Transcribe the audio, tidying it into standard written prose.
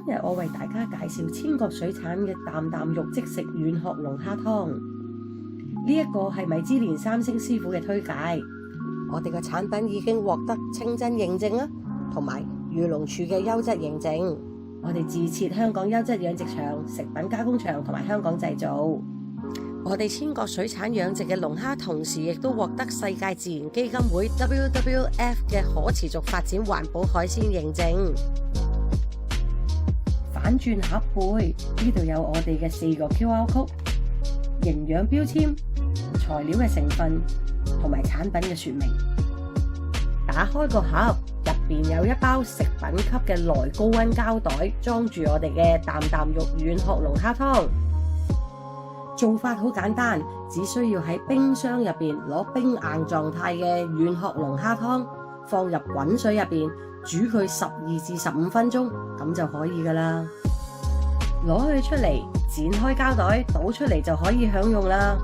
日我為大家介紹千國水產嘅啖啖肉即食軟殼龍蝦湯。呢一個係米芝蓮3星師傅嘅推介。我哋嘅產品已經獲得清真認證啦，同埋漁農署嘅優質認證。我哋自設香港優質養殖場、食品加工場同埋香港製造。我哋千國水產養殖嘅龍蝦，同時亦都獲得世界自然基金會 WWF 嘅可持續發展環保海鮮認證。反轉盒背呢度有我哋嘅4個 QR code、營養標籤、材料嘅成分同埋產品嘅說明。打開個盒，入邊有一包食品級嘅耐高溫膠袋，裝住我哋嘅啖啖肉軟殼龍蝦湯。做法好簡單，只需要喺冰箱入邊攞冰硬狀態嘅軟殼龍蝦湯，放入滾水入邊煮佢12至15分鐘，咁就可以噶啦。攞佢出嚟，剪開膠袋，倒出嚟就可以享用啦。